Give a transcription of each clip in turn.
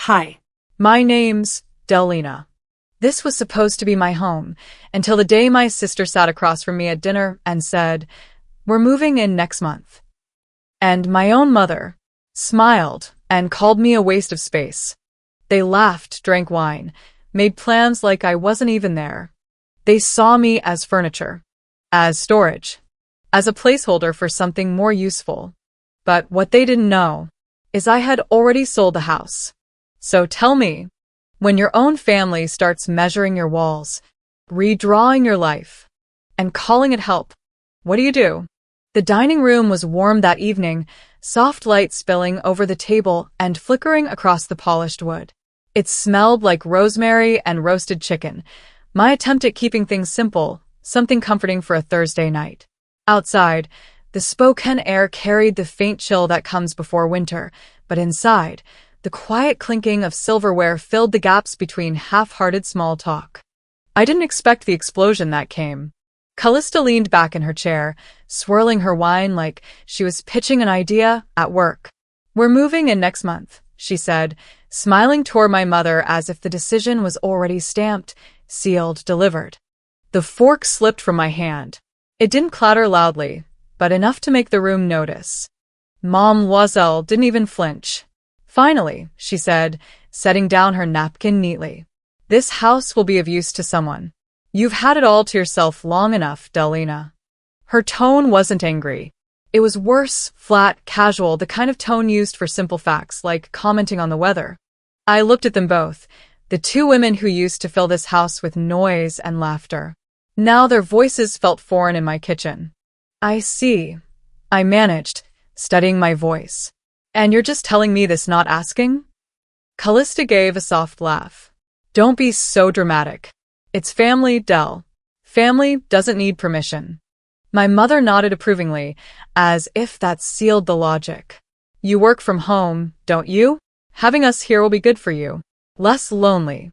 Hi. My name's Delina. This was supposed to be my home, until the day my sister sat across from me at dinner and said, "We're moving in next month." And my own mother smiled and called me a waste of space. They laughed, drank wine, made plans like I wasn't even there. They saw me as furniture, as storage, as a placeholder for something more useful. But what they didn't know is I had already sold the house. So tell me, when your own family starts measuring your walls, redrawing your life, and calling it help, what do? The dining room was warm that evening, soft light spilling over the table and flickering across the polished wood. It smelled like rosemary and roasted chicken, my attempt at keeping things simple, something comforting for a Thursday night. Outside, the Spokane air carried the faint chill that comes before winter, but inside, the quiet clinking of silverware filled the gaps between half-hearted small talk. I didn't expect the explosion that came. Callista leaned back in her chair, swirling her wine like she was pitching an idea at work. "We're moving in next month," she said, smiling toward my mother as if the decision was already stamped, sealed, delivered. The fork slipped from my hand. It didn't clatter loudly, but enough to make the room notice. Mademoiselle didn't even flinch. "Finally," she said, setting down her napkin neatly. "This house will be of use to someone. You've had it all to yourself long enough, Delina." Her tone wasn't angry. It was worse, flat, casual, the kind of tone used for simple facts, like commenting on the weather. I looked at them both, the two women who used to fill this house with noise and laughter. Now their voices felt foreign in my kitchen. "I see," I managed, studying my voice. "And you're just telling me this, not asking?" Callista gave a soft laugh. "Don't be so dramatic. It's family, Del. Family doesn't need permission." My mother nodded approvingly, as if that sealed the logic. "You work from home, don't you? Having us here will be good for you. Less lonely."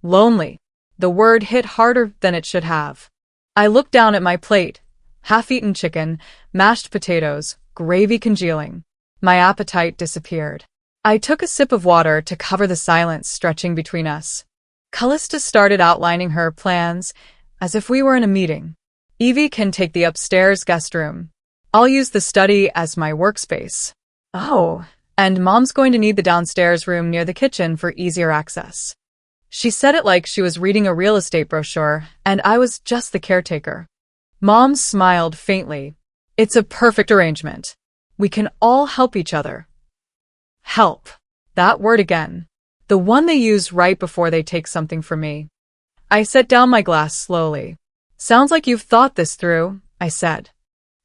Lonely. The word hit harder than it should have. I looked down at my plate. Half-eaten chicken, mashed potatoes, gravy congealing. My appetite disappeared. I took a sip of water to cover the silence stretching between us. Callista started outlining her plans, as if we were in a meeting. "Evie can take the upstairs guest room. I'll use the study as my workspace. Oh, and Mom's going to need the downstairs room near the kitchen for easier access." She said it like she was reading a real estate brochure, and I was just the caretaker. Mom smiled faintly. "It's a perfect arrangement. We can all help each other." Help. That word again. The one they use right before they take something from me. I set down my glass slowly. "Sounds like you've thought this through," I said.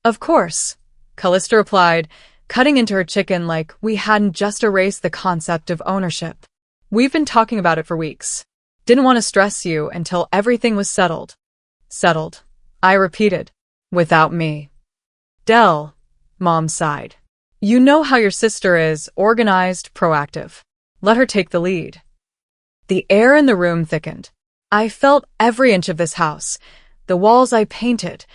"Of course," Callista replied, cutting into her chicken like we hadn't just erased the concept of ownership. "We've been talking about it for weeks. Didn't want to stress you until everything was settled." "Settled," I repeated. "Without me." "Del," Mom sighed. "You know how your sister is, organized, proactive. Let her take the lead." The air in the room thickened. I felt every inch of this house. The walls I painted,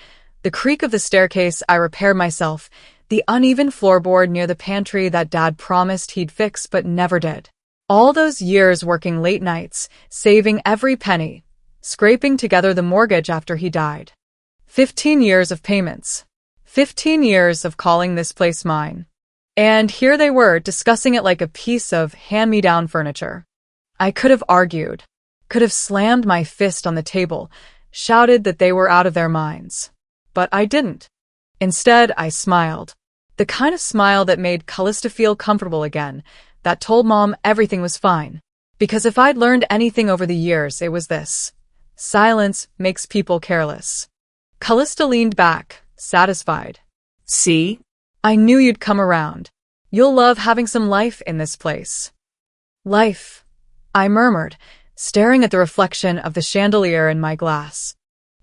the creak of the staircase I repaired myself, the uneven floorboard near the pantry that Dad promised he'd fix but never did. All those years working late nights, saving every penny, scraping together the mortgage after he died. 15 years of payments. 15 years of calling this place mine. And here they were, discussing it like a piece of hand-me-down furniture. I could have argued, could have slammed my fist on the table, shouted that they were out of their minds. But I didn't. Instead, I smiled. The kind of smile that made Callista feel comfortable again, that told Mom everything was fine. Because if I'd learned anything over the years, it was this. Silence makes people careless. Callista leaned back, satisfied. "See? I knew you'd come around. You'll love having some life in this place." "Life," I murmured, staring at the reflection of the chandelier in my glass.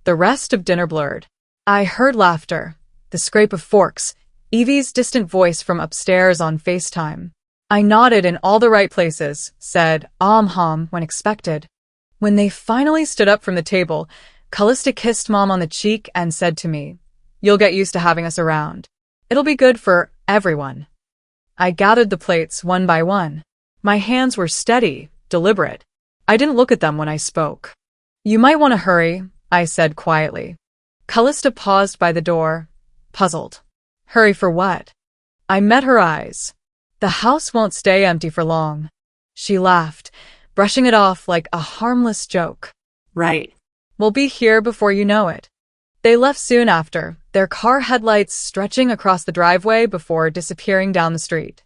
The rest of dinner blurred. I heard laughter, the scrape of forks, Evie's distant voice from upstairs on FaceTime. I nodded in all the right places, said hum when expected. When they finally stood up from the table, Callista kissed Mom on the cheek and said to me, "You'll get used to having us around. It'll be good for everyone." I gathered the plates one by one. My hands were steady, deliberate. I didn't look at them when I spoke. You might want to hurry, I said quietly. Callista paused by the door, puzzled. Hurry for what? I met her eyes. The house won't stay empty for long. She laughed, brushing it off like a harmless joke. Right. We'll be here before you know it. They left soon after, their car headlights stretching across the driveway before disappearing down the street.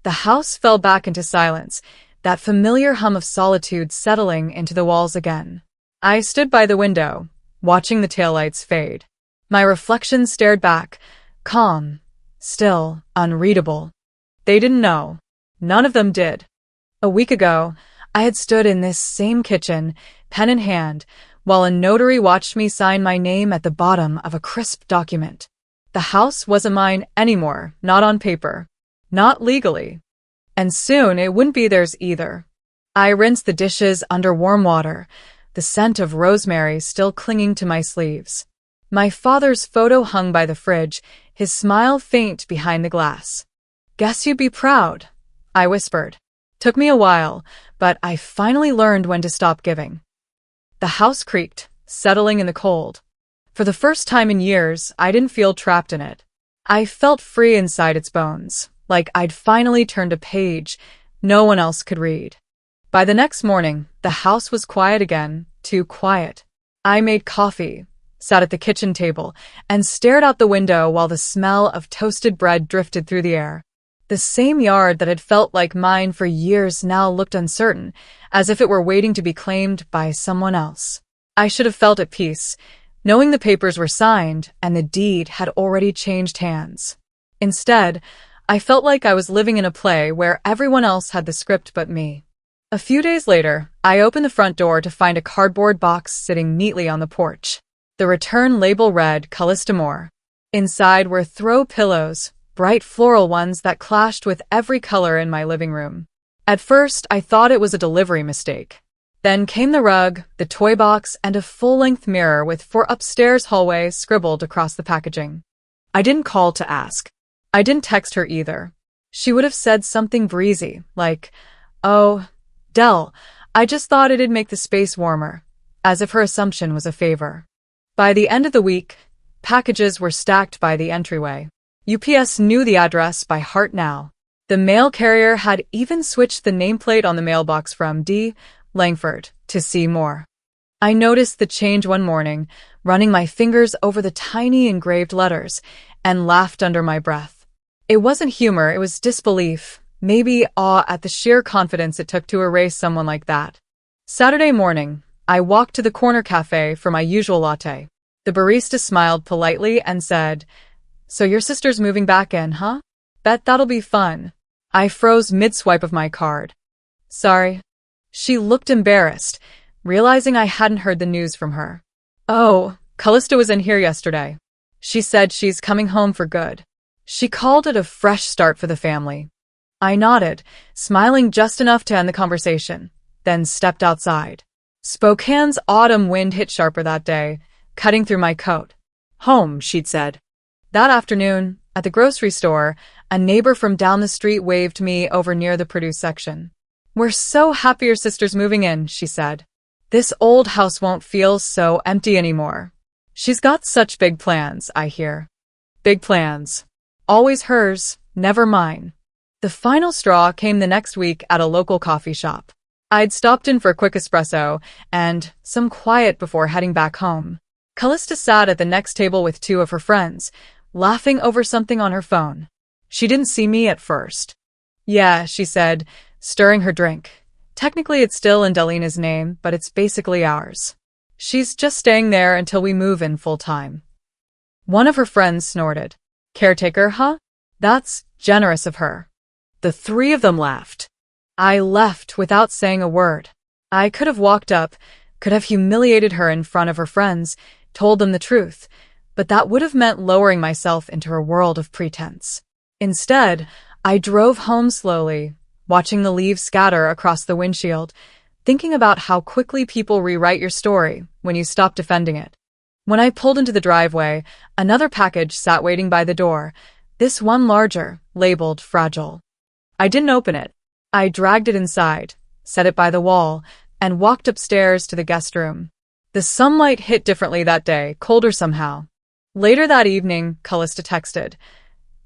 The house fell back into silence, that familiar hum of solitude settling into the walls again. I stood by the window, watching the taillights fade. My reflection stared back, calm, still, unreadable. They didn't know. None of them did. A week ago, I had stood in this same kitchen, pen in hand, while a notary watched me sign my name at the bottom of a crisp document. The house wasn't mine anymore, not on paper, not legally. And soon it wouldn't be theirs either. I rinsed the dishes under warm water, the scent of rosemary still clinging to my sleeves. My father's photo hung by the fridge, his smile faint behind the glass. Guess you'd be proud, I whispered. Took me a while, but I finally learned when to stop giving. The house creaked, settling in the cold. For the first time in years, I didn't feel trapped in it. I felt free inside its bones, like I'd finally turned a page no one else could read. By the next morning, the house was quiet again, too quiet. I made coffee, sat at the kitchen table, and stared out the window while the smell of toasted bread drifted through the air. The same yard that had felt like mine for years now looked uncertain, as if it were waiting to be claimed by someone else. I should have felt at peace, knowing the papers were signed and the deed had already changed hands. Instead, I felt like I was living in a play where everyone else had the script but me. A few days later, I opened the front door to find a cardboard box sitting neatly on the porch. The return label read Callista Moore. Inside were throw pillows, bright floral ones that clashed with every color in my living room. At first, I thought it was a delivery mistake. Then came the rug, the toy box, and a full-length mirror with "for upstairs hallway" scribbled across the packaging. I didn't call to ask. I didn't text her either. She would have said something breezy, like, "Oh, Dell, I just thought it'd make the space warmer," as if her assumption was a favor. By the end of the week, packages were stacked by the entryway. UPS knew the address by heart now. The mail carrier had even switched the nameplate on the mailbox from D. Langford to C. Moore. I noticed the change one morning, running my fingers over the tiny engraved letters, and laughed under my breath. It wasn't humor, it was disbelief, maybe awe at the sheer confidence it took to erase someone like that. Saturday morning, I walked to the corner cafe for my usual latte. The barista smiled politely and said, "So your sister's moving back in, huh? Bet that'll be fun." I froze mid-swipe of my card. "Sorry." She looked embarrassed, realizing I hadn't heard the news from her. "Oh, Callista was in here yesterday. She said she's coming home for good. She called it a fresh start for the family." I nodded, smiling just enough to end the conversation, then stepped outside. Spokane's autumn wind hit sharper that day, cutting through my coat. "Home," she'd said. That afternoon, at the grocery store, a neighbor from down the street waved me over near the produce section. "We're so happy your sister's moving in," she said. "This old house won't feel so empty anymore." She's got such big plans, I hear. Big plans. Always hers, never mine. The final straw came the next week at a local coffee shop. I'd stopped in for a quick espresso and some quiet before heading back home. Callista sat at the next table with two of her friends, laughing over something on her phone. She didn't see me at first. "Yeah," she said, stirring her drink. "Technically it's still in Delina's name, but it's basically ours. She's just staying there until we move in full-time." One of her friends snorted. "Caretaker, huh? That's generous of her." The three of them laughed. I left without saying a word. I could have walked up, could have humiliated her in front of her friends, told them the truth, but that would have meant lowering myself into her world of pretense. Instead, I drove home slowly, watching the leaves scatter across the windshield, thinking about how quickly people rewrite your story when you stop defending it. When I pulled into the driveway, another package sat waiting by the door, this one larger, labeled fragile. I didn't open it. I dragged it inside, set it by the wall, and walked upstairs to the guest room. The sunlight hit differently that day, colder somehow. Later that evening, Callista texted,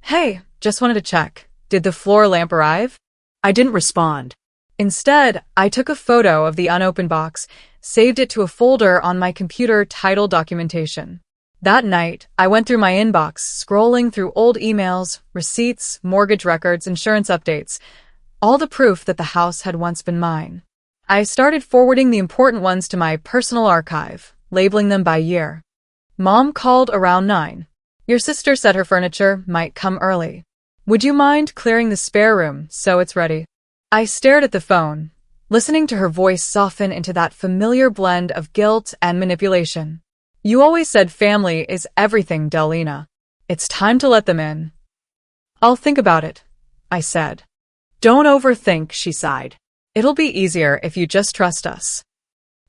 "Hey, just wanted to check. Did the floor lamp arrive?" I didn't respond. Instead, I took a photo of the unopened box, saved it to a folder on my computer titled Documentation. That night, I went through my inbox, scrolling through old emails, receipts, mortgage records, insurance updates, all the proof that the house had once been mine. I started forwarding the important ones to my personal archive, labeling them by year. Mom called around 9. "Your sister said her furniture might come early. Would you mind clearing the spare room so it's ready?" I stared at the phone, listening to her voice soften into that familiar blend of guilt and manipulation. "You always said family is everything, Delina. It's time to let them in." "I'll think about it," I said. "Don't overthink," she sighed. "It'll be easier if you just trust us."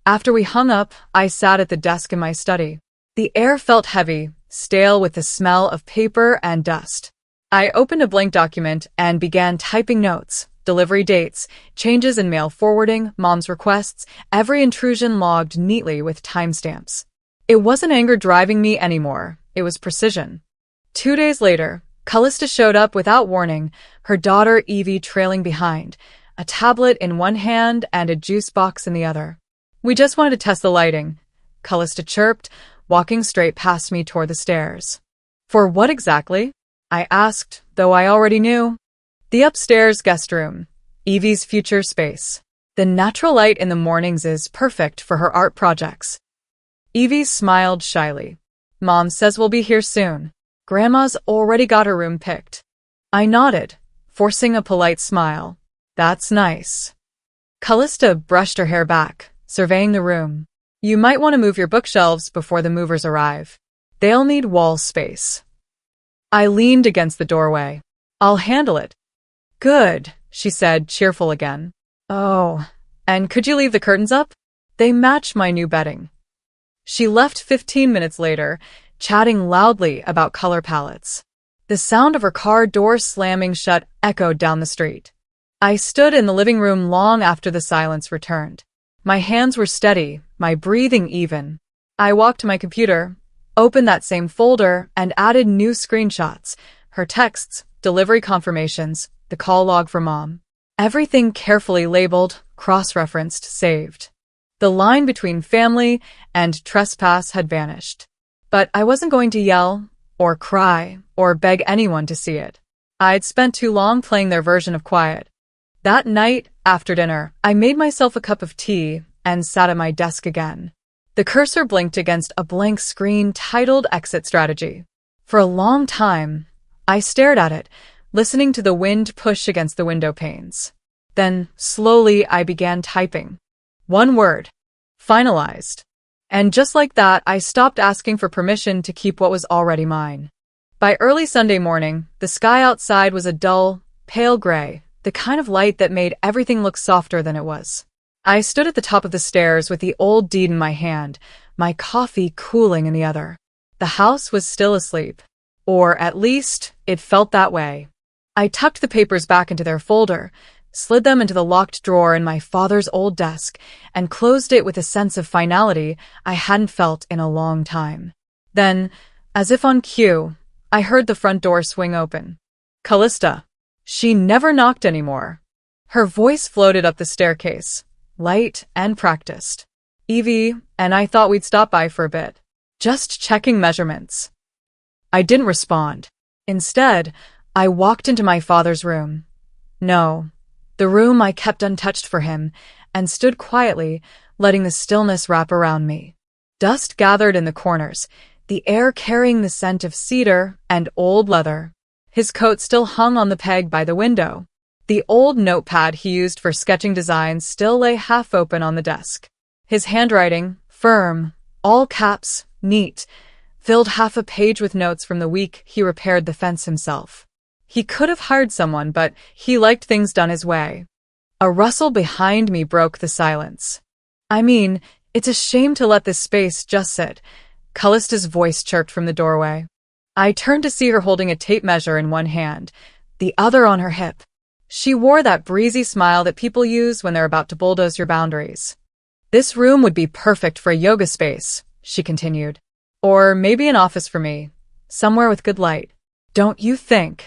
After we hung up, I sat at the desk in my study. The air felt heavy, stale with the smell of paper and dust. I opened a blank document and began typing notes, delivery dates, changes in mail forwarding, mom's requests, every intrusion logged neatly with timestamps. It wasn't anger driving me anymore, it was precision. 2 days later, Callista showed up without warning, her daughter Evie trailing behind, a tablet in one hand and a juice box in the other. "We just wanted to test the lighting," Callista chirped, walking straight past me toward the stairs. "For what exactly?" I asked, though I already knew. "The upstairs guest room, Evie's future space. The natural light in the mornings is perfect for her art projects." Evie smiled shyly. "Mom says we'll be here soon. Grandma's already got her room picked." I nodded, forcing a polite smile. "That's nice." Callista brushed her hair back, surveying the room. "You might want to move your bookshelves before the movers arrive. They'll need wall space." I leaned against the doorway. "I'll handle it." "Good," she said, cheerful again. "Oh, and could you leave the curtains up? They match my new bedding." She left 15 minutes later, chatting loudly about color palettes. The sound of her car door slamming shut echoed down the street. I stood in the living room long after the silence returned. My hands were steady, my breathing even. I walked to my computer, opened that same folder, and added new screenshots, her texts, delivery confirmations, the call log for Mom. Everything carefully labeled, cross-referenced, saved. The line between family and trespass had vanished. But I wasn't going to yell, or cry, or beg anyone to see it. I'd spent too long playing their version of quiet. That night, after dinner, I made myself a cup of tea and sat at my desk again. The cursor blinked against a blank screen titled Exit Strategy. For a long time, I stared at it, listening to the wind push against the window panes. Then, slowly, I began typing. One word. Finalized. And just like that, I stopped asking for permission to keep what was already mine. By early Sunday morning, the sky outside was a dull, pale gray, the kind of light that made everything look softer than it was. I stood at the top of the stairs with the old deed in my hand, my coffee cooling in the other. The house was still asleep. Or, at least, it felt that way. I tucked the papers back into their folder, slid them into the locked drawer in my father's old desk, and closed it with a sense of finality I hadn't felt in a long time. Then, as if on cue, I heard the front door swing open. Callista. She never knocked anymore. Her voice floated up the staircase, light and practiced. "Evie and I thought we'd stop by for a bit. Just checking measurements." I didn't respond. Instead, I walked into my father's room. No, the room I kept untouched for him, and stood quietly, letting the stillness wrap around me. Dust gathered in the corners, the air carrying the scent of cedar and old leather. His coat still hung on the peg by the window. The old notepad he used for sketching designs still lay half open on the desk. His handwriting, firm, all caps, neat, filled half a page with notes from the week he repaired the fence himself. He could have hired someone, but he liked things done his way. A rustle behind me broke the silence. "I mean, it's a shame to let this space just sit," Callista's voice chirped from the doorway. I turned to see her holding a tape measure in one hand, the other on her hip. She wore that breezy smile that people use when they're about to bulldoze your boundaries. This room would be perfect for a yoga space, she continued. Or maybe an office for me, somewhere with good light. Don't you think?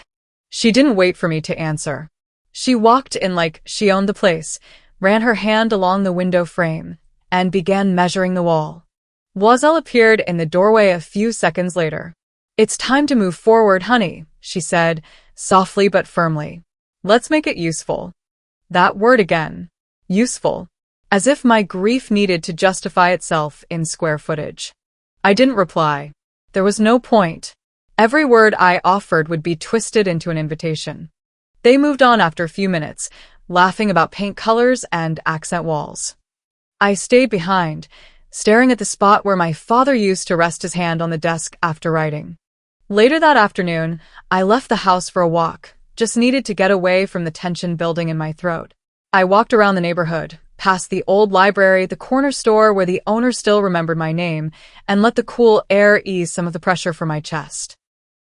She didn't wait for me to answer. She walked in like she owned the place, ran her hand along the window frame, and began measuring the wall. Loisel appeared in the doorway a few seconds later. It's time to move forward, honey, she said, softly but firmly. Let's make it useful. That word again. Useful. As if my grief needed to justify itself in square footage. I didn't reply. There was no point. Every word I offered would be twisted into an invitation. They moved on after a few minutes, laughing about paint colors and accent walls. I stayed behind, staring at the spot where my father used to rest his hand on the desk after writing. Later that afternoon, I left the house for a walk, just needed to get away from the tension building in my throat. I walked around the neighborhood, past the old library, the corner store where the owner still remembered my name, and let the cool air ease some of the pressure from my chest.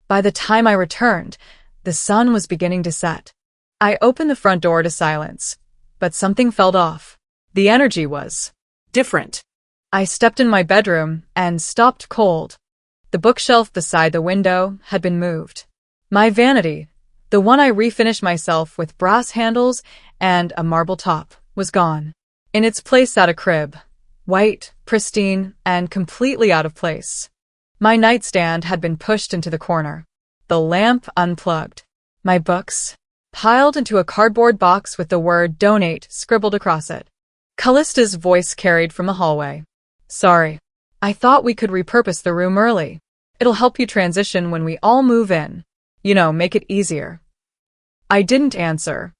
By the time I returned, the sun was beginning to set. I opened the front door to silence, but something felt off. The energy was different. I stepped in my bedroom and stopped cold. The bookshelf beside the window had been moved. My vanity, the one I refinished myself with brass handles and a marble top, was gone. In its place sat a crib, white, pristine, and completely out of place. My nightstand had been pushed into the corner, the lamp unplugged. My books, piled into a cardboard box with the word donate scribbled across it. Callista's voice carried from the hallway. Sorry. I thought we could repurpose the room early. It'll help you transition when we all move in. Make it easier. I didn't answer.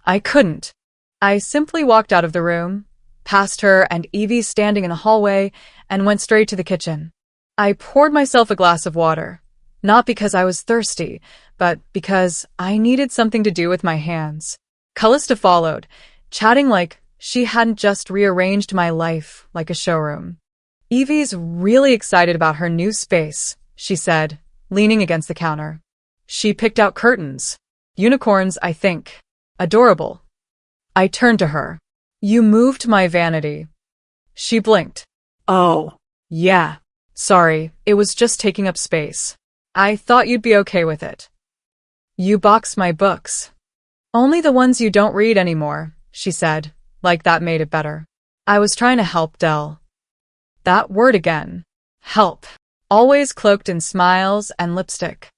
I couldn't. I simply walked out of the room, past her and Evie standing in the hallway, and went straight to the kitchen. I poured myself a glass of water, not because I was thirsty, but because I needed something to do with my hands. Callista followed, chatting like she hadn't just rearranged my life like a showroom. Evie's really excited about her new space, she said, leaning against the counter. She picked out curtains. Unicorns, I think. Adorable. I turned to her. You moved my vanity. She blinked. Oh, yeah. Sorry, it was just taking up space. I thought you'd be okay with it. You boxed my books. Only the ones you don't read anymore, she said, like that made it better. I was trying to help Dell. That word again. Help. Always cloaked in smiles and lipstick.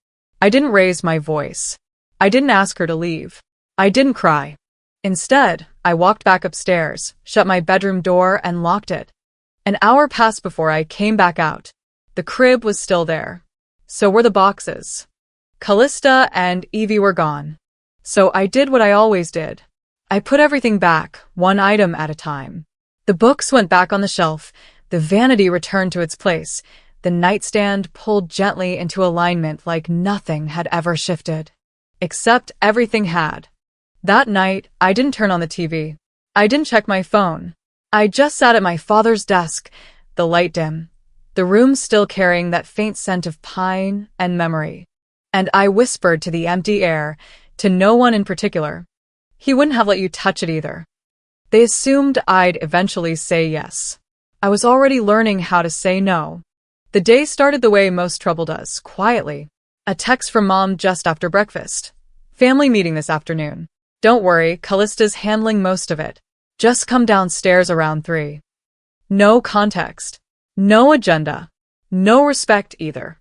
I didn't raise my voice. I didn't ask her to leave. I didn't cry. Instead, I walked back upstairs, shut my bedroom door, and locked it. An hour passed before I came back out. The crib was still there. So were the boxes. Callista and Evie were gone. So I did what I always did. I put everything back, one item at a time. The books went back on the shelf. The vanity returned to its place. The nightstand pulled gently into alignment like nothing had ever shifted. Except everything had. That night, I didn't turn on the TV. I didn't check my phone. I just sat at my father's desk, the light dim, the room still carrying that faint scent of pine and memory. And I whispered to the empty air, to no one in particular. He wouldn't have let you touch it either. They assumed I'd eventually say yes. I was already learning how to say no. The day started the way most trouble does, quietly. A text from Mom just after breakfast. Family meeting this afternoon. Don't worry, Callista's handling most of it. Just come downstairs around 3. No context. No agenda. No respect either.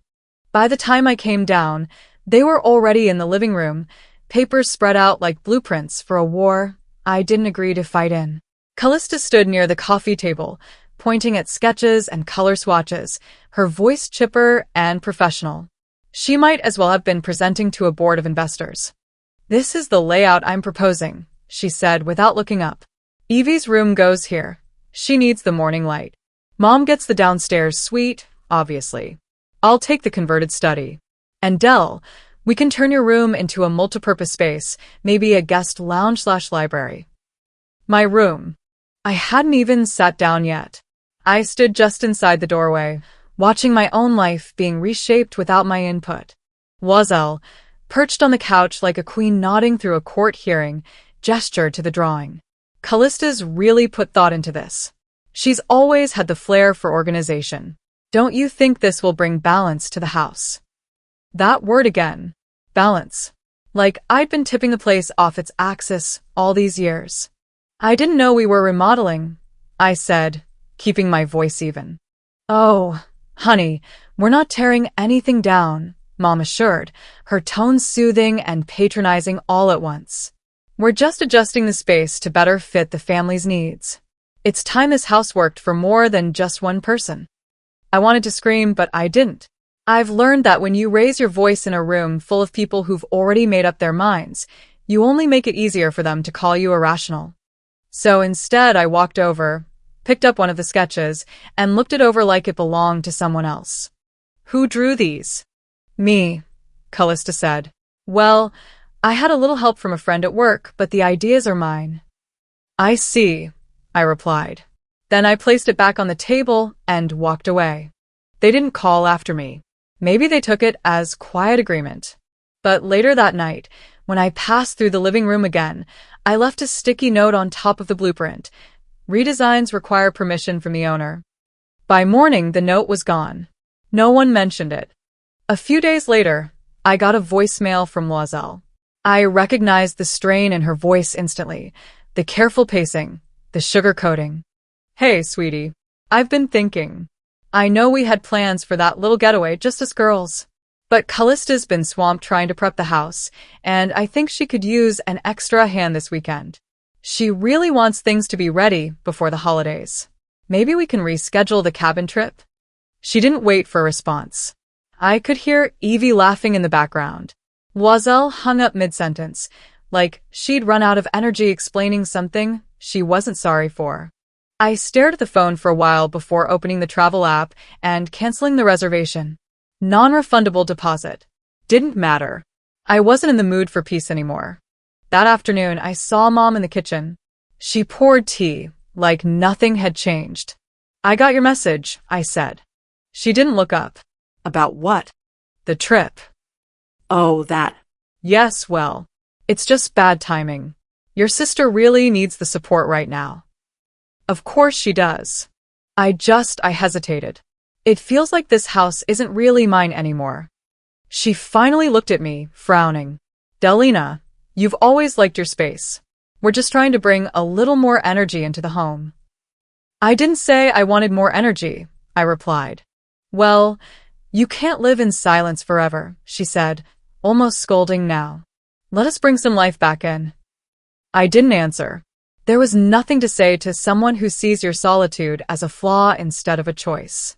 By the time I came down, they were already in the living room, papers spread out like blueprints for a war I didn't agree to fight in. Callista stood near the coffee table, pointing at sketches and color swatches, her voice chipper and professional. She might as well have been presenting to a board of investors. This is the layout I'm proposing, she said without looking up. Evie's room goes here. She needs the morning light. Mom gets the downstairs suite, obviously. I'll take the converted study. And Dell, we can turn your room into a multipurpose space, maybe a guest lounge/library. My room. I hadn't even sat down yet. I stood just inside the doorway, watching my own life being reshaped without my input. Loisel, perched on the couch like a queen nodding through a court hearing, gestured to the drawing. Callista's really put thought into this. She's always had the flair for organization. Don't you think this will bring balance to the house? That word again. Balance. Like I'd been tipping the place off its axis all these years. I didn't know we were remodeling, I said, keeping my voice even. Oh, honey, we're not tearing anything down, Mom assured, her tone soothing and patronizing all at once. We're just adjusting the space to better fit the family's needs. It's time this house worked for more than just one person. I wanted to scream, but I didn't. I've learned that when you raise your voice in a room full of people who've already made up their minds, you only make it easier for them to call you irrational. So instead, I walked over, picked up one of the sketches, and looked it over like it belonged to someone else. Who drew these? Me, Callista said. Well, I had a little help from a friend at work, but the ideas are mine. I see, I replied. Then I placed it back on the table and walked away. They didn't call after me. Maybe they took it as quiet agreement. But later that night, when I passed through the living room again, I left a sticky note on top of the blueprint. Redesigns require permission from the owner. By morning, the note was gone. No one mentioned it. A few days later, I got a voicemail from Loiselle. I recognized the strain in her voice instantly, the careful pacing, the sugar-coating. Hey, sweetie. I've been thinking. I know we had plans for that little getaway just as girls. But Callista's been swamped trying to prep the house, and I think she could use an extra hand this weekend. She really wants things to be ready before the holidays. Maybe we can reschedule the cabin trip? She didn't wait for a response. I could hear Evie laughing in the background. Loiselle hung up mid-sentence, like she'd run out of energy explaining something she wasn't sorry for. I stared at the phone for a while before opening the travel app and canceling the reservation. Non-refundable deposit. Didn't matter. I wasn't in the mood for peace anymore. That afternoon, I saw Mom in the kitchen. She poured tea, like nothing had changed. I got your message, I said. She didn't look up. About what? The trip. Oh, that. Yes, well, it's just bad timing. Your sister really needs the support right now. Of course she does. I hesitated. It feels like this house isn't really mine anymore. She finally looked at me, frowning. Delina, you've always liked your space. We're just trying to bring a little more energy into the home. I didn't say I wanted more energy, I replied. Well, you can't live in silence forever, she said, almost scolding now. Let us bring some life back in. I didn't answer. There was nothing to say to someone who sees your solitude as a flaw instead of a choice.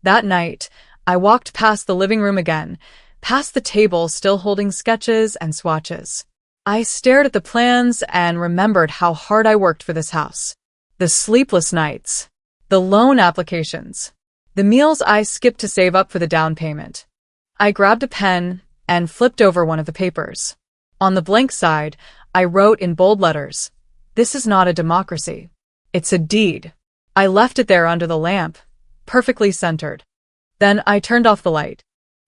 That night, I walked past the living room again, past the table still holding sketches and swatches. I stared at the plans and remembered how hard I worked for this house. The sleepless nights, the loan applications, the meals I skipped to save up for the down payment. I grabbed a pen and flipped over one of the papers. On the blank side, I wrote in bold letters, "This is not a democracy. It's a deed." I left it there under the lamp, perfectly centered. Then I turned off the light.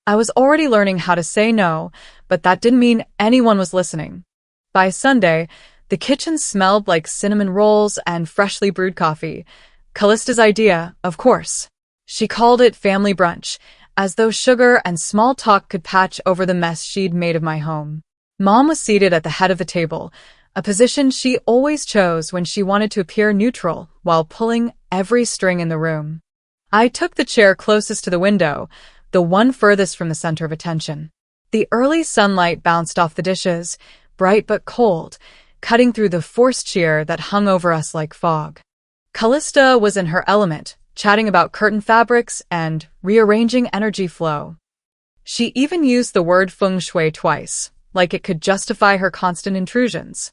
I was already learning how to say no, but that didn't mean anyone was listening. By Sunday, the kitchen smelled like cinnamon rolls and freshly brewed coffee. Callista's idea, of course. She called it family brunch, as though sugar and small talk could patch over the mess she'd made of my home. Mom was seated at the head of the table, a position she always chose when she wanted to appear neutral while pulling every string in the room. I took the chair closest to the window, the one furthest from the center of attention. The early sunlight bounced off the dishes, bright but cold, cutting through the forced cheer that hung over us like fog. Callista was in her element, chatting about curtain fabrics and rearranging energy flow. She even used the word feng shui twice, like it could justify her constant intrusions.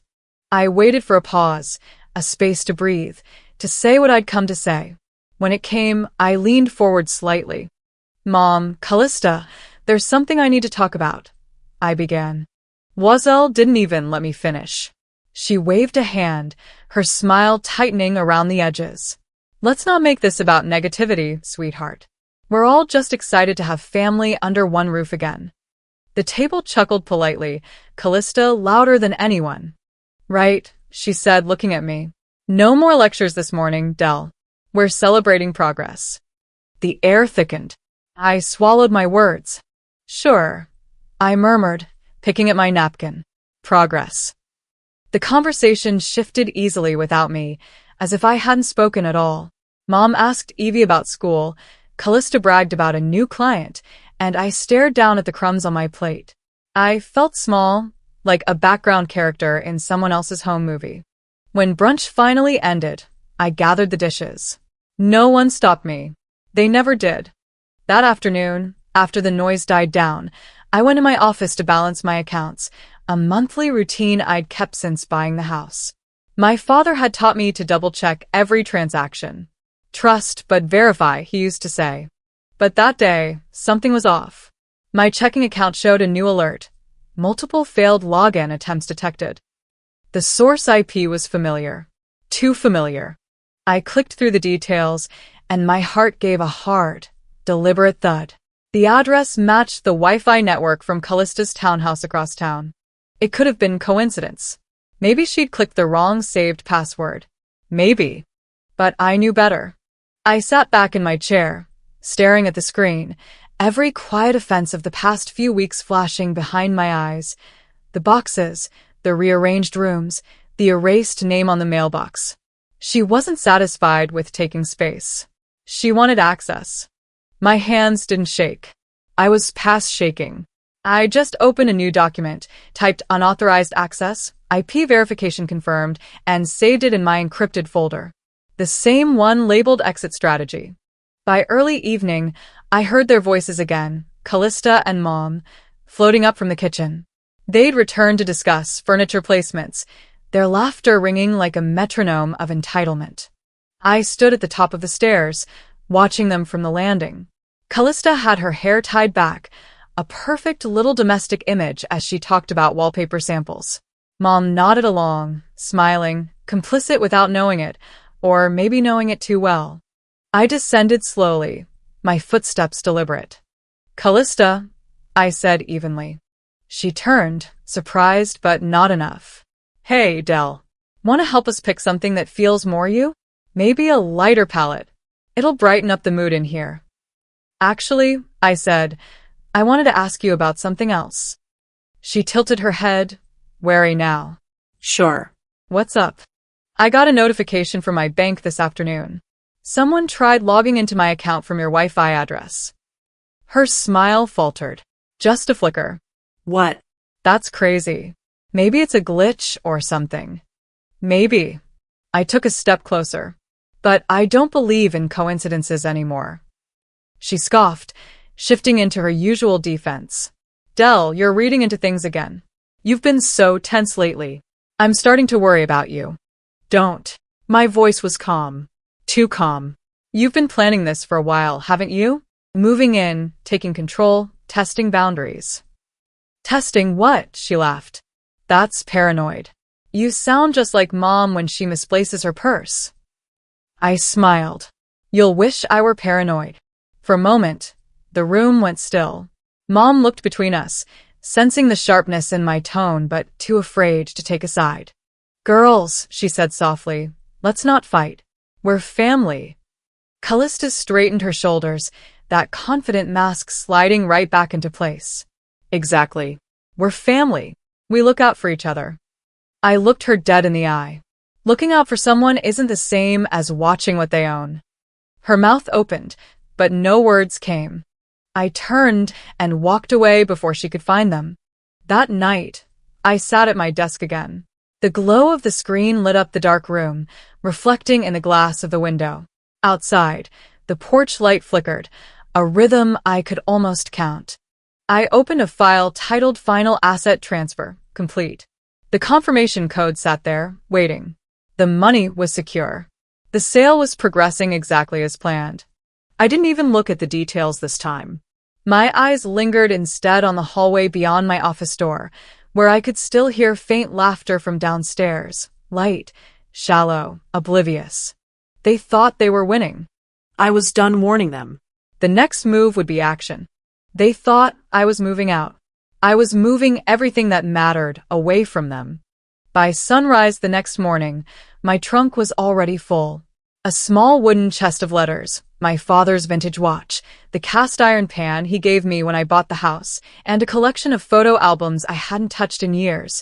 I waited for a pause, a space to breathe, to say what I'd come to say. When it came, I leaned forward slightly. Mom, Callista, there's something I need to talk about, I began. Loiselle didn't even let me finish. She waved a hand, her smile tightening around the edges. Let's not make this about negativity, sweetheart. We're all just excited to have family under one roof again. The table chuckled politely, Callista louder than anyone. Right, she said, looking at me. No more lectures this morning, Dell. We're celebrating progress. The air thickened. I swallowed my words. Sure, I murmured, picking at my napkin. Progress. The conversation shifted easily without me, as if I hadn't spoken at all. Mom asked Evie about school, Callista bragged about a new client, and I stared down at the crumbs on my plate. I felt small, like a background character in someone else's home movie. When brunch finally ended, I gathered the dishes. No one stopped me. They never did. That afternoon, after the noise died down, I went to my office to balance my accounts, a monthly routine I'd kept since buying the house. My father had taught me to double-check every transaction. Trust but verify, he used to say. But that day, something was off. My checking account showed a new alert. Multiple failed login attempts detected. The source IP was familiar. Too familiar. I clicked through the details, and my heart gave a hard, deliberate thud. The address matched the Wi-Fi network from Callista's townhouse across town. It could have been coincidence. Maybe she'd clicked the wrong saved password. Maybe. But I knew better. I sat back in my chair, staring at the screen, every quiet offense of the past few weeks flashing behind my eyes. The boxes, the rearranged rooms, the erased name on the mailbox. She wasn't satisfied with taking space. She wanted access. My hands didn't shake. I was past shaking. I just opened a new document, typed unauthorized access, IP verification confirmed, and saved it in my encrypted folder. The same one labeled exit strategy. By early evening, I heard their voices again, Callista and Mom, floating up from the kitchen. They'd returned to discuss furniture placements, their laughter ringing like a metronome of entitlement. I stood at the top of the stairs, watching them from the landing. Callista had her hair tied back, a perfect little domestic image as she talked about wallpaper samples. Mom nodded along, smiling, complicit without knowing it, or maybe knowing it too well. I descended slowly, my footsteps deliberate. Callista, I said evenly. She turned, surprised but not enough. Hey, Dell. Want to help us pick something that feels more you? Maybe a lighter palette. It'll brighten up the mood in here. Actually, I said, I wanted to ask you about something else. She tilted her head, wary now. Sure. What's up? I got a notification from my bank this afternoon. Someone tried logging into my account from your Wi-Fi address. Her smile faltered. Just a flicker. What? That's crazy. Maybe it's a glitch or something. Maybe. I took a step closer. But I don't believe in coincidences anymore. She scoffed, shifting into her usual defense. Dell, you're reading into things again. You've been so tense lately. I'm starting to worry about you. Don't. My voice was calm. Too calm. You've been planning this for a while, haven't you? Moving in, taking control, testing boundaries. Testing what? She laughed. That's paranoid. You sound just like Mom when she misplaces her purse. I smiled. You'll wish I were paranoid. For a moment, the room went still. Mom looked between us, sensing the sharpness in my tone but too afraid to take a side. Girls, she said softly, let's not fight. We're family. Callista straightened her shoulders, that confident mask sliding right back into place. Exactly. We're family. We look out for each other. I looked her dead in the eye. Looking out for someone isn't the same as watching what they own. Her mouth opened, but no words came. I turned and walked away before she could find them. That night, I sat at my desk again. The glow of the screen lit up the dark room, reflecting in the glass of the window. Outside, the porch light flickered, a rhythm I could almost count. I opened a file titled Final Asset Transfer, Complete. The confirmation code sat there, waiting. The money was secure. The sale was progressing exactly as planned. I didn't even look at the details this time. My eyes lingered instead on the hallway beyond my office door, where I could still hear faint laughter from downstairs, light, shallow, oblivious. They thought they were winning. I was done warning them. The next move would be action. They thought I was moving out. I was moving everything that mattered away from them. By sunrise the next morning, my trunk was already full. A small wooden chest of letters, my father's vintage watch, the cast iron pan he gave me when I bought the house, and a collection of photo albums I hadn't touched in years.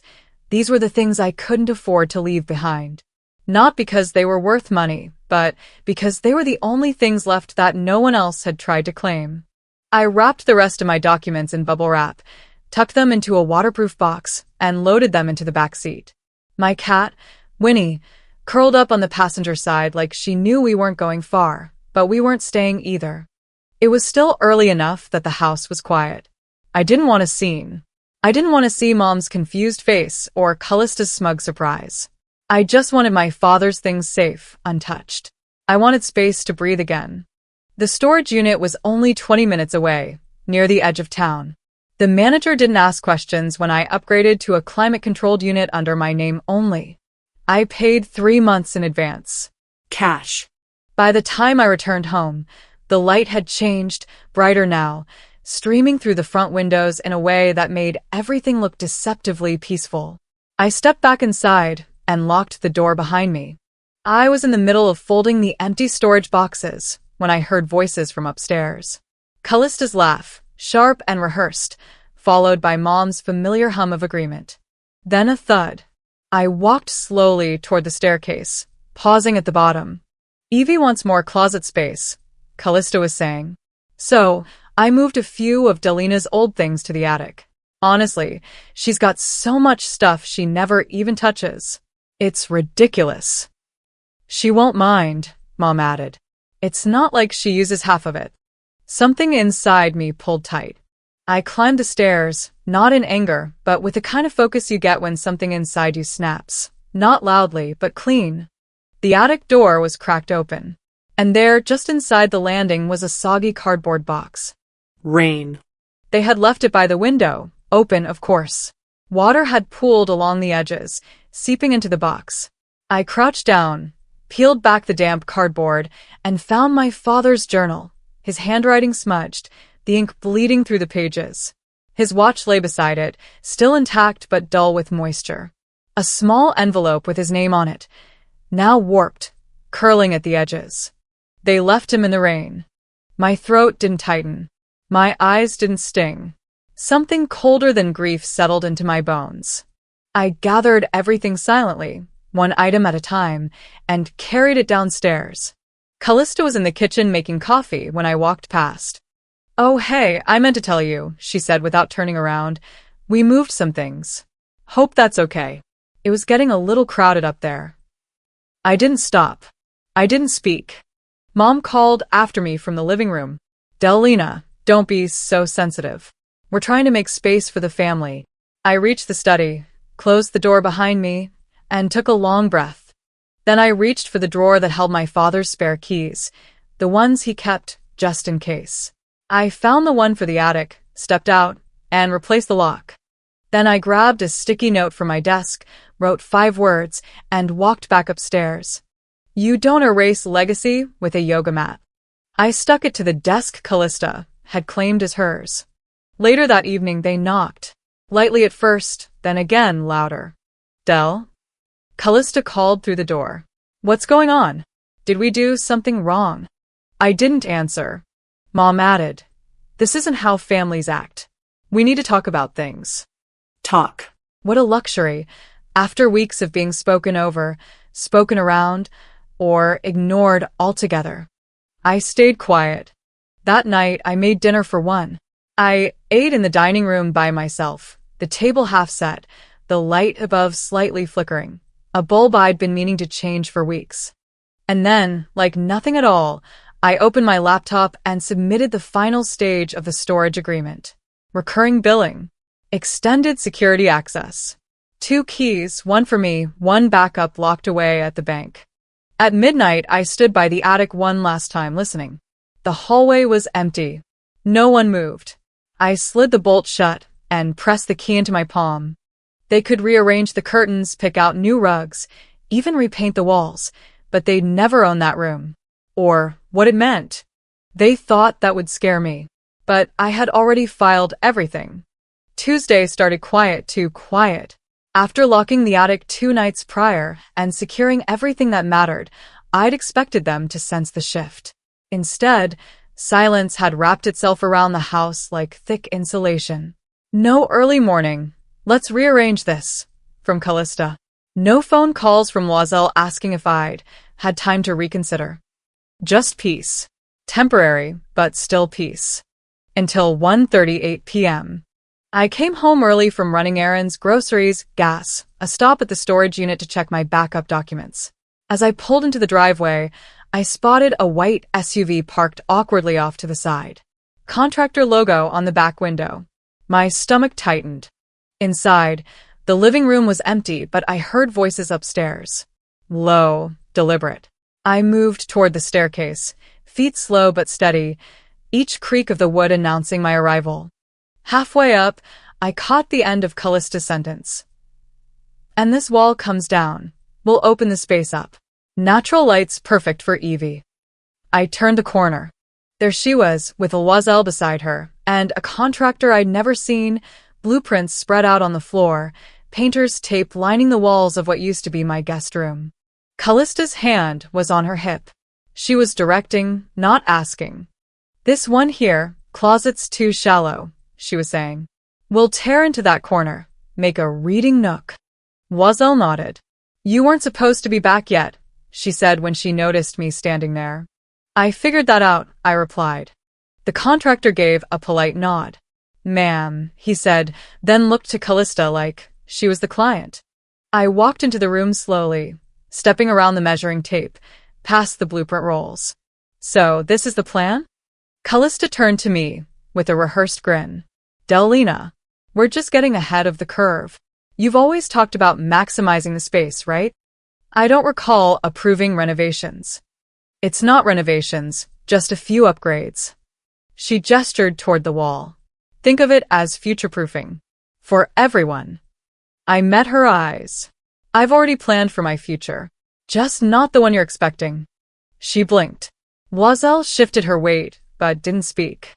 These were the things I couldn't afford to leave behind. Not because they were worth money, but because they were the only things left that no one else had tried to claim. I wrapped the rest of my documents in bubble wrap, tucked them into a waterproof box, and loaded them into the back seat. My cat, Winnie, curled up on the passenger side like she knew we weren't going far, but we weren't staying either. It was still early enough that the house was quiet. I didn't want a scene. I didn't want to see Mom's confused face or Callista's smug surprise. I just wanted my father's things safe, untouched. I wanted space to breathe again. The storage unit was only 20 minutes away, near the edge of town. The manager didn't ask questions when I upgraded to a climate-controlled unit under my name only. I paid 3 months in advance. Cash. By the time I returned home, the light had changed, brighter now, streaming through the front windows in a way that made everything look deceptively peaceful. I stepped back inside and locked the door behind me. I was in the middle of folding the empty storage boxes when I heard voices from upstairs. Callista's laugh, sharp and rehearsed, followed by Mom's familiar hum of agreement. Then a thud. I walked slowly toward the staircase, pausing at the bottom. "Evie wants more closet space," Callista was saying. So, I moved a few of Delina's old things to the attic. Honestly, she's got so much stuff she never even touches. It's ridiculous. "She won't mind," Mom added. "It's not like she uses half of it." Something inside me pulled tight. I climbed the stairs, not in anger, but with the kind of focus you get when something inside you snaps. Not loudly, but clean. The attic door was cracked open. And there, just inside the landing, was a soggy cardboard box. Rain. They had left it by the window, open, of course. Water had pooled along the edges, seeping into the box. I crouched down, peeled back the damp cardboard, and found my father's journal, his handwriting smudged, the ink bleeding through the pages. His watch lay beside it, still intact but dull with moisture. A small envelope with his name on it, now warped, curling at the edges. They left him in the rain. My throat didn't tighten. My eyes didn't sting. Something colder than grief settled into my bones. I gathered everything silently, one item at a time, and carried it downstairs. Callista was in the kitchen making coffee when I walked past. "Oh, hey, I meant to tell you," she said without turning around. "We moved some things. Hope that's okay." It was getting a little crowded up there. I didn't stop. I didn't speak. Mom called after me from the living room. "Delina, don't be so sensitive. We're trying to make space for the family." I reached the study, closed the door behind me, and took a long breath. Then I reached for the drawer that held my father's spare keys, the ones he kept just in case. I found the one for the attic, stepped out, and replaced the lock. Then I grabbed a sticky note from my desk, wrote 5 words, and walked back upstairs. "You don't erase legacy with a yoga mat." I stuck it to the desk Callista had claimed as hers. Later that evening they knocked. Lightly at first, then again louder. "Del?" Callista called through the door. "What's going on? Did we do something wrong?" I didn't answer. Mom added, "This isn't how families act. We need to talk about things." Talk. What a luxury, after weeks of being spoken over, spoken around, or ignored altogether. I stayed quiet. That night I made dinner for one. I ate in the dining room by myself, the table half set, the light above slightly flickering, a bulb I'd been meaning to change for weeks. And then, like nothing at all, I opened my laptop and submitted the final stage of the storage agreement. Recurring billing. Extended security access. 2 keys, one for me, one backup locked away at the bank. At midnight, I stood by the attic one last time listening. The hallway was empty. No one moved. I slid the bolt shut and pressed the key into my palm. They could rearrange the curtains, pick out new rugs, even repaint the walls, but they'd never own that room. Or what it meant. They thought that would scare me. But I had already filed everything. Tuesday started quiet, too quiet. After locking the attic 2 nights prior and securing everything that mattered, I'd expected them to sense the shift. Instead, silence had wrapped itself around the house like thick insulation. No early morning. Let's rearrange this. From Callista. No phone calls from Loisel asking if I'd had time to reconsider. Just peace. Temporary, but still peace. Until 1:38 p.m. I came home early from running errands, groceries, gas, a stop at the storage unit to check my backup documents. As I pulled into the driveway, I spotted a white SUV parked awkwardly off to the side. Contractor logo on the back window. My stomach tightened. Inside, the living room was empty, but I heard voices upstairs. Low, deliberate. I moved toward the staircase, feet slow but steady, each creak of the wood announcing my arrival. Halfway up, I caught the end of Callista's sentence. And this wall comes down. We'll open the space up. Natural light's perfect for Evie. I turned the corner. There she was, with a Loisel beside her, and a contractor I'd never seen, blueprints spread out on the floor, painter's tape lining the walls of what used to be my guest room. Callista's hand was on her hip. She was directing, not asking. This one here, closet's too shallow, she was saying. We'll tear into that corner, make a reading nook. Loisel nodded. You weren't supposed to be back yet, she said when she noticed me standing there. I figured that out, I replied. The contractor gave a polite nod. Ma'am, he said, then looked to Callista like she was the client. I walked into the room slowly, stepping around the measuring tape, past the blueprint rolls. So, this is the plan? Callista turned to me, with a rehearsed grin. Delina, we're just getting ahead of the curve. You've always talked about maximizing the space, right? I don't recall approving renovations. It's not renovations, just a few upgrades. She gestured toward the wall. Think of it as future-proofing. For everyone. I met her eyes. I've already planned for my future. Just not the one you're expecting. She blinked. Loisel shifted her weight, but didn't speak.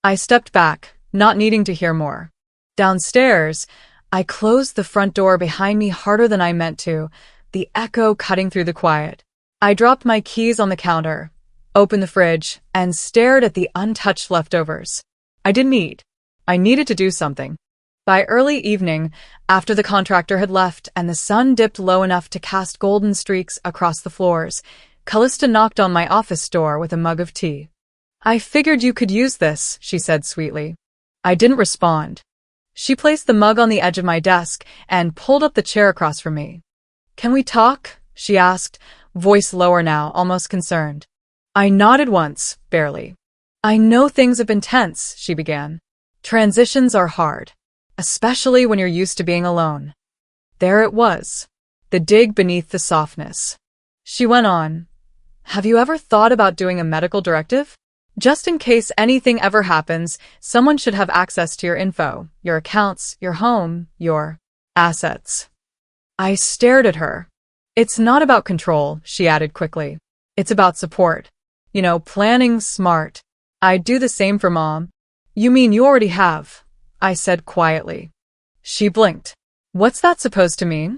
I stepped back, not needing to hear more. Downstairs, I closed the front door behind me harder than I meant to, the echo cutting through the quiet. I dropped my keys on the counter, opened the fridge, and stared at the untouched leftovers. I didn't eat. I needed to do something. By early evening, after the contractor had left and the sun dipped low enough to cast golden streaks across the floors, Callista knocked on my office door with a mug of tea. I figured you could use this, she said sweetly. I didn't respond. She placed the mug on the edge of my desk and pulled up the chair across from me. Can we talk? She asked, voice lower now, almost concerned. I nodded once, barely. I know things have been tense, she began. Transitions are hard, especially when you're used to being alone. There it was, the dig beneath the softness. She went on, have you ever thought about doing a medical directive? Just in case anything ever happens, someone should have access to your info, your accounts, your home, your assets. I stared at her. It's not about control, she added quickly. It's about support. You know, planning smart. I'd do the same for Mom. You mean you already have? I said quietly. She blinked. What's that supposed to mean?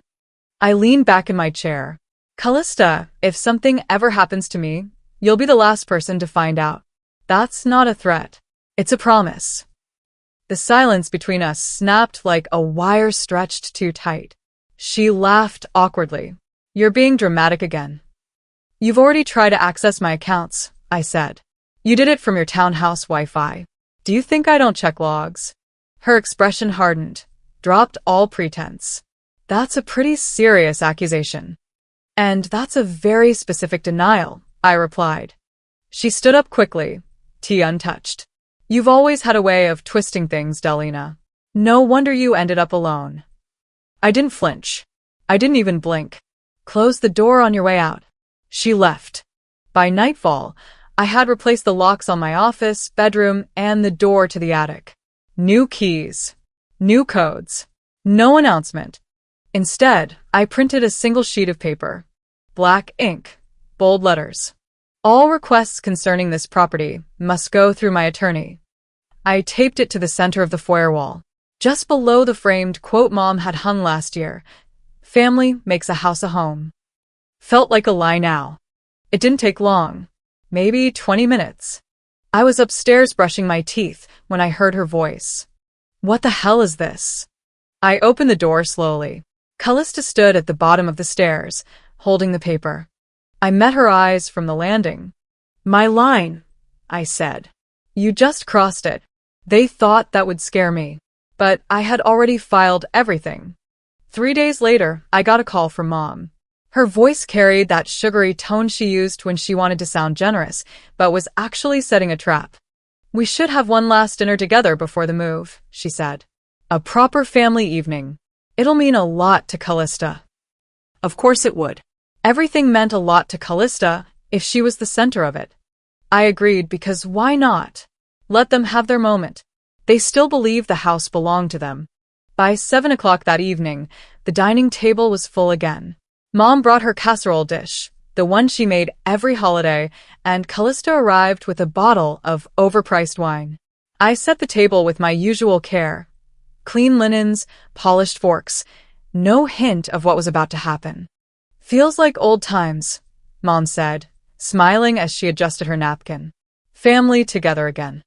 I leaned back in my chair. Callista, if something ever happens to me, you'll be the last person to find out. That's not a threat. It's a promise. The silence between us snapped like a wire stretched too tight. She laughed awkwardly. You're being dramatic again. You've already tried to access my accounts, I said. You did it from your townhouse Wi-Fi. Do you think I don't check logs? Her expression hardened, dropped all pretense. That's a pretty serious accusation. And that's a very specific denial, I replied. She stood up quickly, tea untouched. You've always had a way of twisting things, Delina. No wonder you ended up alone. I didn't flinch. I didn't even blink. Close the door on your way out. She left. By nightfall, I had replaced the locks on my office, bedroom, and the door to the attic. New keys. New codes. No announcement. Instead, I printed a single sheet of paper. Black ink. Bold letters. All requests concerning this property must go through my attorney. I taped it to the center of the foyer wall. Just below the framed quote Mom had hung last year, "Family makes a house a home." Felt like a lie now. It didn't take long. Maybe 20 minutes. I was upstairs brushing my teeth when I heard her voice. "What the hell is this?" I opened the door slowly. Callista stood at the bottom of the stairs, holding the paper. I met her eyes from the landing. "My line," I said. "You just crossed it." They thought that would scare me. But I had already filed everything. 3 days later, I got a call from Mom. Her voice carried that sugary tone she used when she wanted to sound generous, but was actually setting a trap. "We should have one last dinner together before the move," she said. "A proper family evening. It'll mean a lot to Callista." Of course it would. Everything meant a lot to Callista if she was the center of it. I agreed because why not? Let them have their moment. They still believed the house belonged to them. By 7 o'clock that evening, the dining table was full again. Mom brought her casserole dish, the one she made every holiday, and Callista arrived with a bottle of overpriced wine. I set the table with my usual care. Clean linens, polished forks, no hint of what was about to happen. "Feels like old times," Mom said, smiling as she adjusted her napkin. "Family together again."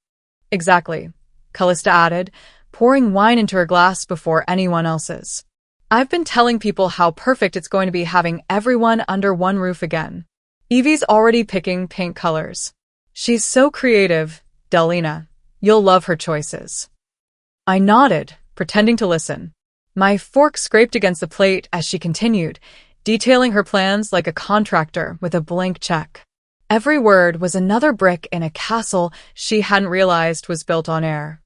"Exactly," Callista added, pouring wine into her glass before anyone else's. "I've been telling people how perfect it's going to be having everyone under one roof again." Evie's already picking paint colors. "She's so creative, Delina. You'll love her choices." I nodded, pretending to listen. My fork scraped against the plate as she continued, detailing her plans like a contractor with a blank check. Every word was another brick in a castle she hadn't realized was built on air.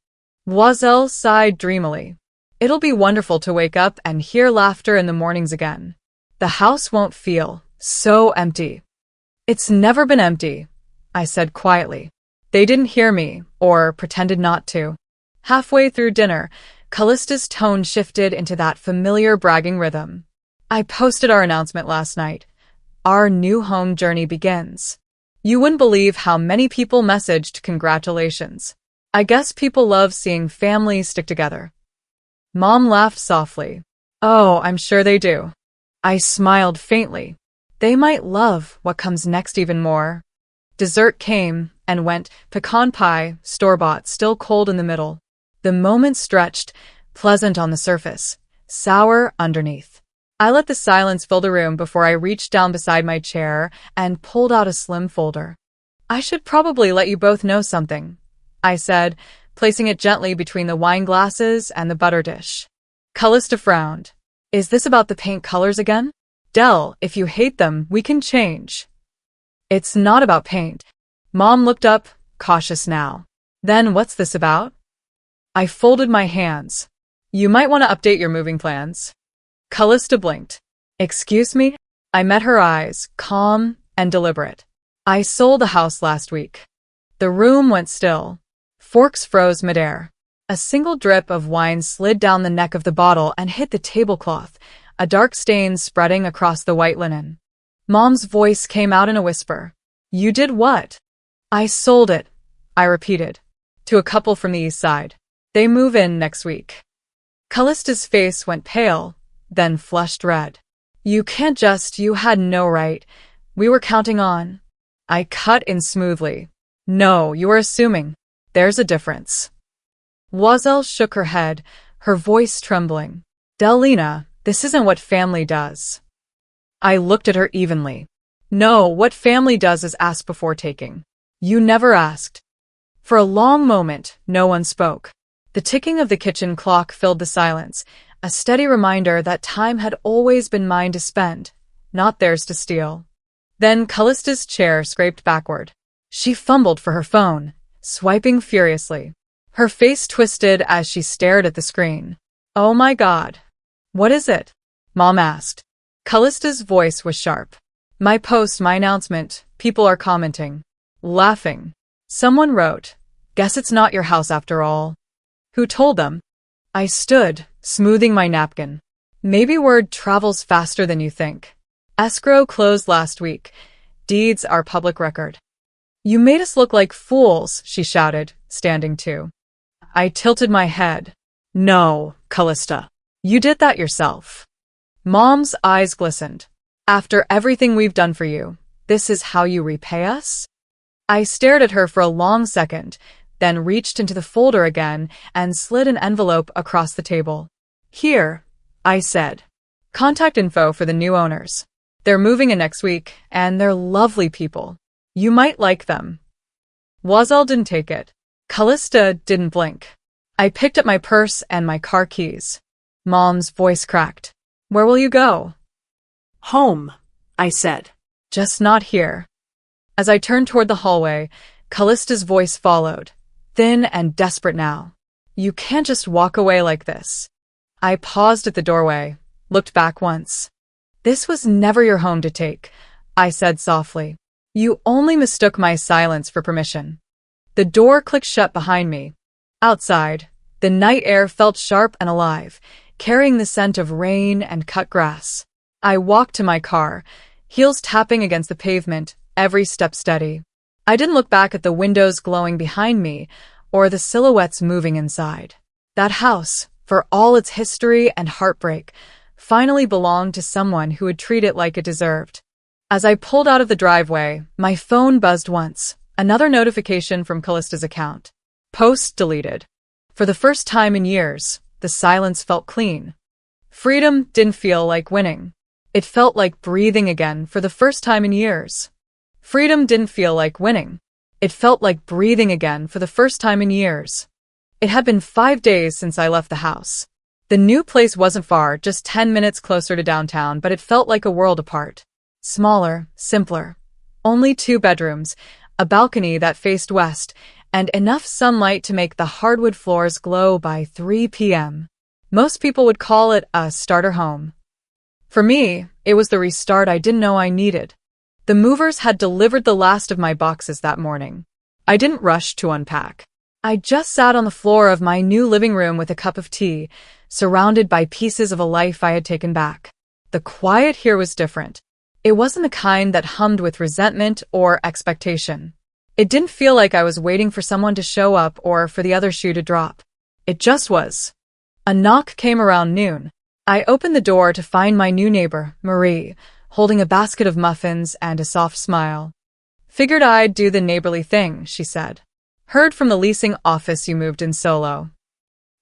Loisel sighed dreamily. "It'll be wonderful to wake up and hear laughter in the mornings again. The house won't feel so empty." "It's never been empty," I said quietly. They didn't hear me, or pretended not to. Halfway through dinner, Callista's tone shifted into that familiar bragging rhythm. "I posted our announcement last night. Our new home journey begins. You wouldn't believe how many people messaged congratulations. I guess people love seeing families stick together." Mom laughed softly. "Oh, I'm sure they do." I smiled faintly. They might love what comes next even more. Dessert came and went, pecan pie, store-bought, still cold in the middle. The moment stretched, pleasant on the surface, sour underneath. I let the silence fill the room before I reached down beside my chair and pulled out a slim folder. "I should probably let you both know something," I said, placing it gently between the wine glasses and the butter dish. Callista frowned. "Is this about the paint colors again?" "Del, if you hate them, we can change." "It's not about paint." Mom looked up, cautious now. "Then what's this about?" I folded my hands. "You might want to update your moving plans." Callista blinked. "Excuse me?" I met her eyes, calm and deliberate. "I sold the house last week." The room went still. Forks froze midair. A single drip of wine slid down the neck of the bottle and hit the tablecloth, a dark stain spreading across the white linen. Mom's voice came out in a whisper. "You did what?" "I sold it," I repeated. "To a couple from the east side. They move in next week." Callista's face went pale, then flushed red. "You can't just, you had no right. We were counting on." I cut in smoothly. "No, you are assuming. There's a difference." Loisel shook her head, her voice trembling. "Delina, this isn't what family does." I looked at her evenly. "No, what family does is ask before taking. You never asked." For a long moment, no one spoke. The ticking of the kitchen clock filled the silence, a steady reminder that time had always been mine to spend, not theirs to steal. Then Callista's chair scraped backward. She fumbled for her phone, swiping furiously. Her face twisted as she stared at the screen. "Oh my God. What is it?" Mom asked. Callista's voice was sharp. "My post, my announcement, people are commenting. Laughing. Someone wrote, 'Guess it's not your house after all.'" "Who told them?" I stood, smoothing my napkin. "Maybe word travels faster than you think. Escrow closed last week. Deeds are public record." "You made us look like fools," she shouted, standing too. I tilted my head. No, Callista. You did that yourself. Mom's eyes glistened. After everything we've done for you, this is how you repay us? I stared at her for a long second, then reached into the folder again and slid an envelope across the table. Here, I said. Contact info for the new owners. They're moving in next week, and they're lovely people. You might like them. Wazal didn't take it. Callista didn't blink. I picked up my purse and my car keys. Mom's voice cracked. Where will you go? Home, I said. Just not here. As I turned toward the hallway, Callista's voice followed, thin and desperate now. You can't just walk away like this. I paused at the doorway, looked back once. This was never your home to take, I said softly. You only mistook my silence for permission. The door clicked shut behind me. Outside, the night air felt sharp and alive, carrying the scent of rain and cut grass. I walked to my car, heels tapping against the pavement, every step steady. I didn't look back at the windows glowing behind me or the silhouettes moving inside. That house, for all its history and heartbreak, finally belonged to someone who would treat it like it deserved. As I pulled out of the driveway, my phone buzzed once, another notification from Callista's account. Post deleted. For the first time in years, the silence felt clean. Freedom didn't feel like winning. It felt like breathing again for the first time in years. Freedom didn't feel like winning. It felt like breathing again for the first time in years. It had been 5 days since I left the house. The new place wasn't far, just 10 minutes closer to downtown, but it felt like a world apart. Smaller, simpler. Only 2 bedrooms, a balcony that faced west, and enough sunlight to make the hardwood floors glow by 3 p.m. Most people would call it a starter home. For me, it was the restart I didn't know I needed. The movers had delivered the last of my boxes that morning. I didn't rush to unpack. I just sat on the floor of my new living room with a cup of tea, surrounded by pieces of a life I had taken back. The quiet here was different. It wasn't the kind that hummed with resentment or expectation. It didn't feel like I was waiting for someone to show up or for the other shoe to drop. It just was. A knock came around noon. I opened the door to find my new neighbor, Marie, holding a basket of muffins and a soft smile. Figured I'd do the neighborly thing, she said. Heard from the leasing office you moved in solo.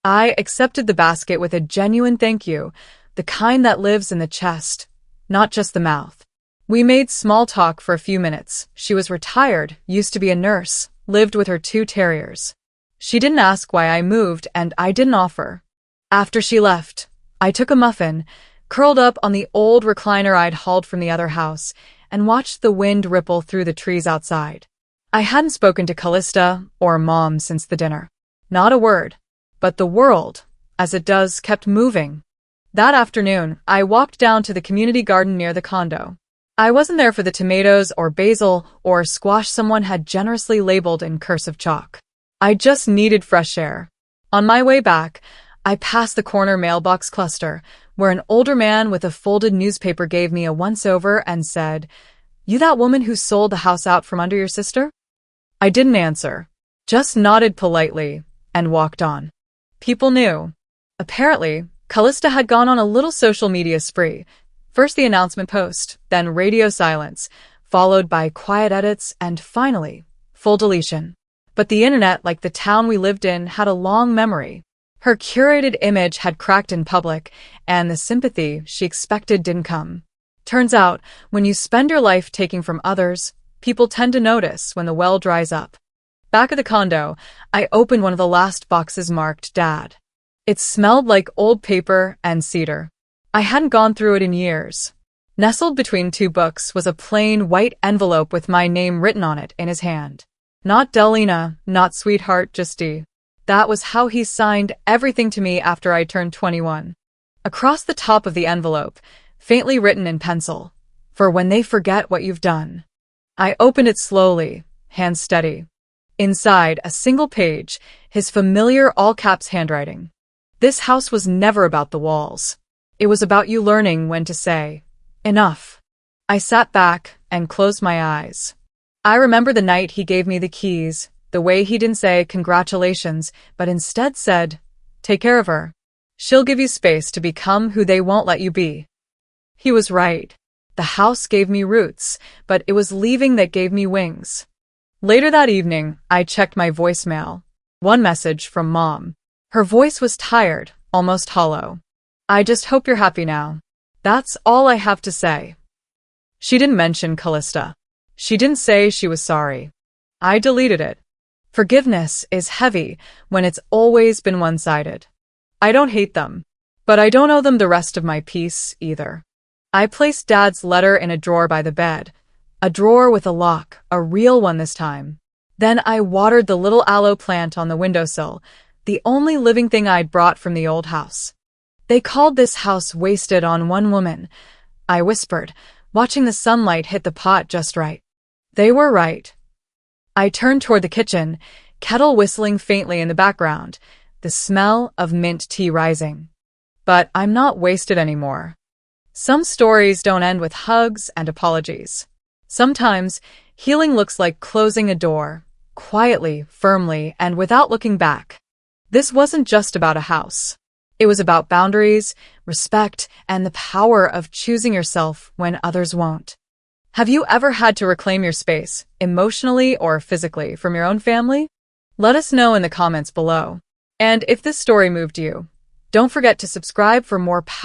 I accepted the basket with a genuine thank you, the kind that lives in the chest, not just the mouth. We made small talk for a few minutes. She was retired, used to be a nurse, lived with her 2 terriers. She didn't ask why I moved, and I didn't offer. After she left, I took a muffin, curled up on the old recliner I'd hauled from the other house, and watched the wind ripple through the trees outside. I hadn't spoken to Callista or Mom since the dinner. Not a word. But the world, as it does, kept moving. That afternoon, I walked down to the community garden near the condo. I wasn't there for the tomatoes or basil or squash someone had generously labeled in cursive chalk. I just needed fresh air. On my way back, I passed the corner mailbox cluster, where an older man with a folded newspaper gave me a once-over and said, "You that woman who sold the house out from under your sister?" I didn't answer, just nodded politely, and walked on. People knew. Apparently, Callista had gone on a little social media spree. First the announcement post, then radio silence, followed by quiet edits, and finally, full deletion. But the internet, like the town we lived in, had a long memory. Her curated image had cracked in public, and the sympathy she expected didn't come. Turns out, when you spend your life taking from others, people tend to notice when the well dries up. Back at the condo, I opened one of the last boxes marked Dad. It smelled like old paper and cedar. I hadn't gone through it in years. Nestled between 2 books was a plain white envelope with my name written on it in his hand. Not Delina, not sweetheart, just D. That was how he signed everything to me after I turned 21. Across the top of the envelope, faintly written in pencil, "For when they forget what you've done." I opened it slowly, hands steady. Inside, a single page, his familiar all-caps handwriting. This house was never about the walls. It was about you learning when to say, enough. I sat back and closed my eyes. I remember the night he gave me the keys, the way he didn't say congratulations, but instead said, Take care of her. She'll give you space to become who they won't let you be. He was right. The house gave me roots, but it was leaving that gave me wings. Later that evening, I checked my voicemail. One message from Mom. Her voice was tired, almost hollow. I just hope you're happy now. That's all I have to say. She didn't mention Callista. She didn't say she was sorry. I deleted it. Forgiveness is heavy when it's always been one-sided. I don't hate them, but I don't owe them the rest of my peace either. I placed Dad's letter in a drawer by the bed, a drawer with a lock, a real one this time. Then I watered the little aloe plant on the windowsill, the only living thing I'd brought from the old house. They called this house wasted on one woman, I whispered, watching the sunlight hit the pot just right. They were right. I turned toward the kitchen, kettle whistling faintly in the background, the smell of mint tea rising. But I'm not wasted anymore. Some stories don't end with hugs and apologies. Sometimes, healing looks like closing a door, quietly, firmly, and without looking back. This wasn't just about a house. It was about boundaries, respect, and the power of choosing yourself when others won't. Have you ever had to reclaim your space, emotionally or physically, from your own family? Let us know in the comments below. And if this story moved you, don't forget to subscribe for more powerful